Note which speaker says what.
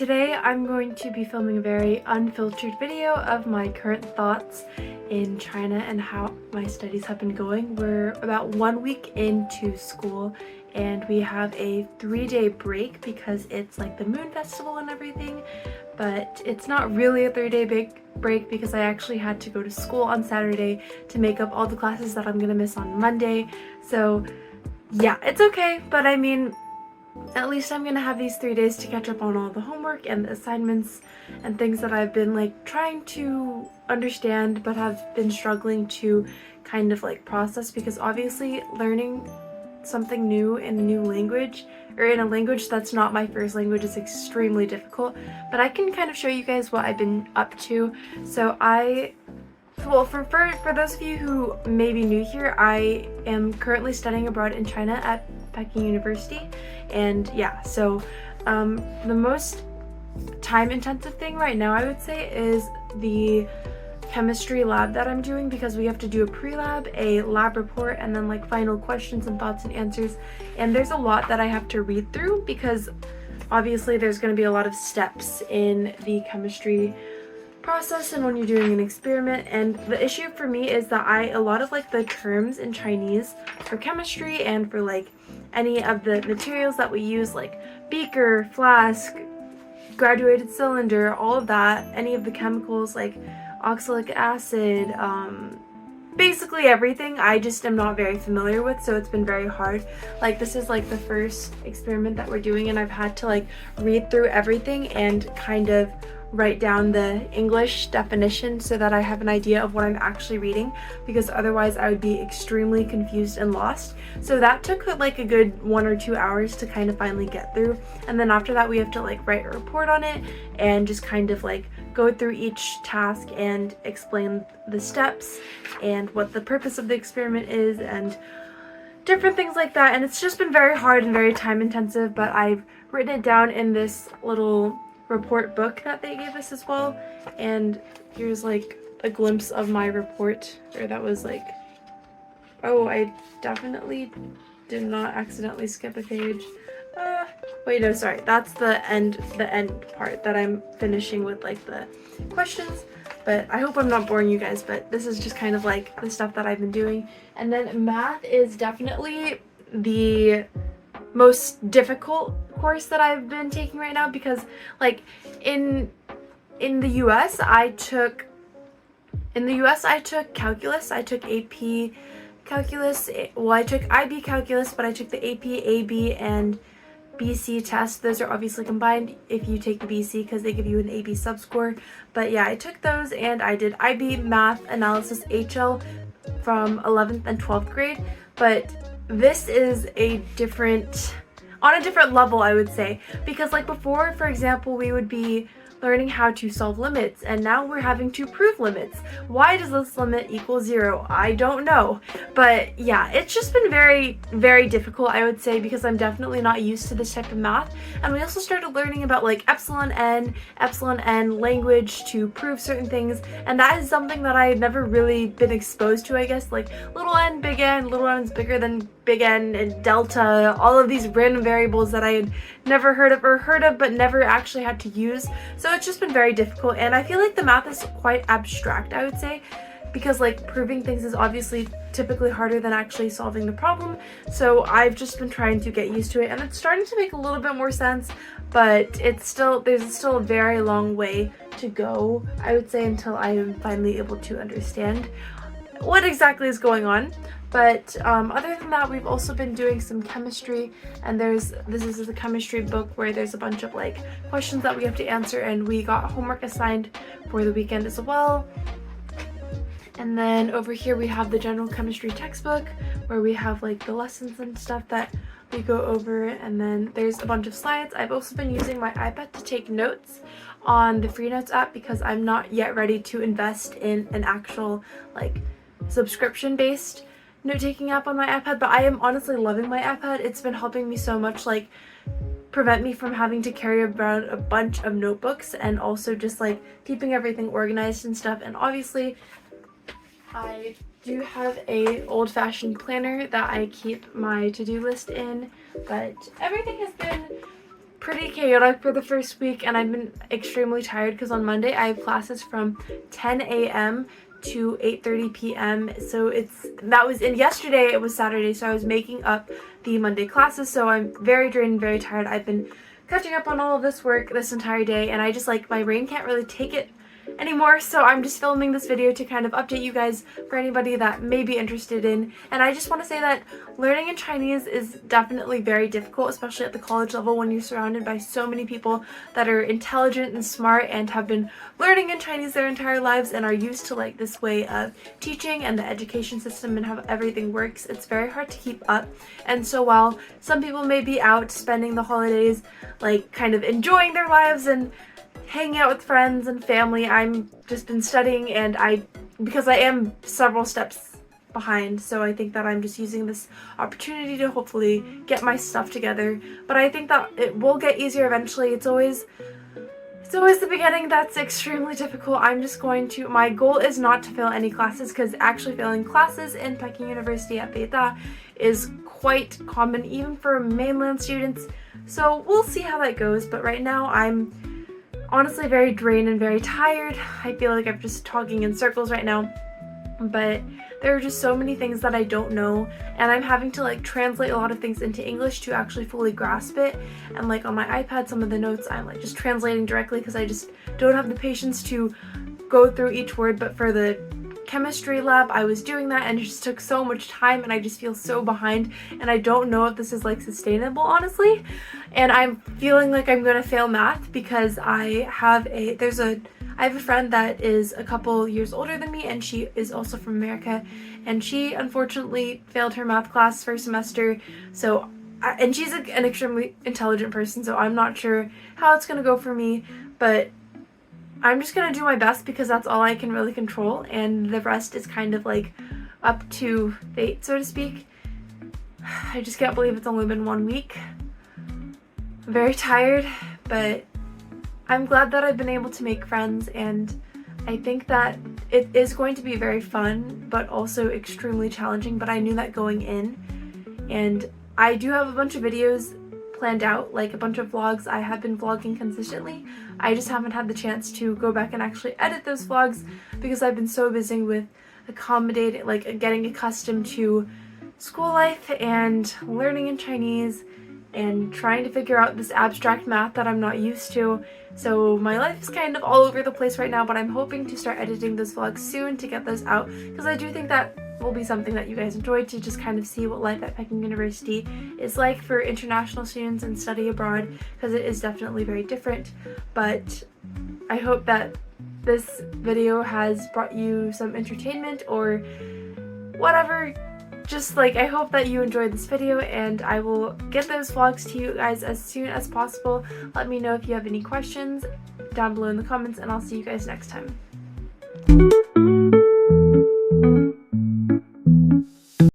Speaker 1: Today I'm going to be filming a very unfiltered video of my current thoughts in China and how my studies have been going. We're about 1 week into school and we have a 3-day break because it's like the Moon Festival and everything, but it's not really a 3-day break because I actually had to go to school on Saturday to make up all the classes that I'm gonna miss on Monday. So yeah, it's okay, but I mean, at least I'm gonna have these 3 days to catch up on all the homework and the assignments and things that I've been like trying to understand but have been struggling to kind of like process, because obviously learning something new in a new language or in a language that's not my first language is extremely difficult. But I can kind of show you guys what I've been up to. So for those of you who may be new here, I am currently studying abroad in China at Peking University, and yeah, so the most time-intensive thing right now I would say is the chemistry lab that I'm doing, because we have to do a pre-lab, a lab report, and then like final questions and thoughts and answers. And there's a lot that I have to read through because obviously there's going to be a lot of steps in the chemistry process and when you're doing an experiment. And the issue for me is that a lot of like the terms in Chinese for chemistry and for like any of the materials that we use, like beaker, flask, graduated cylinder, all of that, any of the chemicals like oxalic acid, basically everything, I just am not very familiar with, so it's been very hard. Like this is like the first experiment that we're doing and I've had to like read through everything and kind of write down the English definition so that I have an idea of what I'm actually reading, because otherwise I would be extremely confused and lost. So that took like a good 1 or 2 hours to kind of finally get through, and then after that we have to like write a report on it and just kind of like go through each task and explain the steps and what the purpose of the experiment is and different things like that. And it's just been very hard and very time intensive, but I've written it down in this little report book that they gave us as well. And here's like a glimpse of my report, or that was like, oh, I definitely did not accidentally skip a page. Wait, no, sorry, that's the end part that I'm finishing with like the questions. But I hope I'm not boring you guys, but this is just kind of like the stuff that I've been doing. And then math is definitely the most difficult course that I've been taking right now, because like in the US I took calculus, I took AP calculus, well I took IB calculus, but I took the AP, AB, and BC test. Those are obviously combined if you take the BC because they give you an AB subscore. But yeah, I took those and I did IB, math, analysis, HL from 11th and 12th grade. But this is on a different level, I would say, because like before, for example, we would be learning how to solve limits, and now we're having to prove limits. Why does this limit equal 0? I don't know. But yeah, it's just been very, very difficult, I would say, because I'm definitely not used to this type of math. And we also started learning about like epsilon n language to prove certain things, and that is something that I had never really been exposed to, I guess. Like little n, big N, little n is bigger than big N, and delta, all of these random variables that I had never heard of but never actually had to use. So it's just been very difficult, and I feel like the math is quite abstract, I would say, because like proving things is obviously typically harder than actually solving the problem. So I've just been trying to get used to it, and it's starting to make a little bit more sense, but there's still a very long way to go, I would say, until I am finally able to understand what exactly is going on. But other than that, we've also been doing some chemistry, and this is a chemistry book where there's a bunch of like questions that we have to answer, and we got homework assigned for the weekend as well. And then over here we have the general chemistry textbook where we have like the lessons and stuff that we go over, and then there's a bunch of slides. I've also been using my iPad to take notes on the Free Notes app because I'm not yet ready to invest in an actual like subscription-based note-taking app on my iPad, but I am honestly loving my iPad. It's been helping me so much, like prevent me from having to carry around a bunch of notebooks, and also just like keeping everything organized and stuff. And obviously I do have a old-fashioned planner that I keep my to-do list in, but everything has been pretty chaotic for the first week, and I've been extremely tired because on Monday I have classes from 10 a.m. to 8:30 p.m. So and yesterday it was Saturday, so I was making up the Monday classes, so I'm very drained and very tired. I've been catching up on all of this work this entire day, and I just my brain can't really take it anymore, so I'm just filming this video to kind of update you guys for anybody that may be interested in. And I just want to say that learning in Chinese is definitely very difficult, especially at the college level when you're surrounded by so many people that are intelligent and smart and have been learning in Chinese their entire lives and are used to this way of teaching and the education system and how everything works. It's very hard to keep up. And so while some people may be out spending the holidays kind of enjoying their lives and hanging out with friends and family, I'm just been studying, and because I am several steps behind, so I think that I'm just using this opportunity to hopefully get my stuff together. But I think that it will get easier eventually. It's always the beginning that's extremely difficult. My goal is not to fail any classes, because actually failing classes in Peking University at Beida is quite common even for mainland students. So we'll see how that goes, but right now I'm honestly very drained and very tired. I feel like I'm just talking in circles right now, but there are just so many things that I don't know, and I'm having to translate a lot of things into English to actually fully grasp it. And on my iPad, some of the notes I'm just translating directly because I just don't have the patience to go through each word. But for the chemistry lab, I was doing that, and it just took so much time, and I just feel so behind, and I don't know if this is sustainable, honestly. And I'm feeling like I'm gonna fail math because I have a friend that is a couple years older than me, and she is also from America, and she unfortunately failed her math class first semester. So and she's an extremely intelligent person, so I'm not sure how it's gonna go for me, but I'm just gonna do my best because that's all I can really control, and the rest is kind of up to fate, so to speak. I just can't believe it's only been 1 week. I'm very tired, but I'm glad that I've been able to make friends, and I think that it is going to be very fun but also extremely challenging, but I knew that going in. And I do have a bunch of videos planned out, a bunch of vlogs. I have been vlogging consistently. I just haven't had the chance to go back and actually edit those vlogs because I've been so busy with getting accustomed to school life and learning in Chinese and trying to figure out this abstract math that I'm not used to. So my life is kind of all over the place right now, but I'm hoping to start editing those vlogs soon to get those out, because I do think that will be something that you guys enjoy, to just kind of see what life at Peking University is like for international students and study abroad, because it is definitely very different. But I hope that this video has brought you some entertainment or whatever. Just I hope that you enjoyed this video, and I will get those vlogs to you guys as soon as possible. Let me know if you have any questions down below in the comments, and I'll see you guys next time.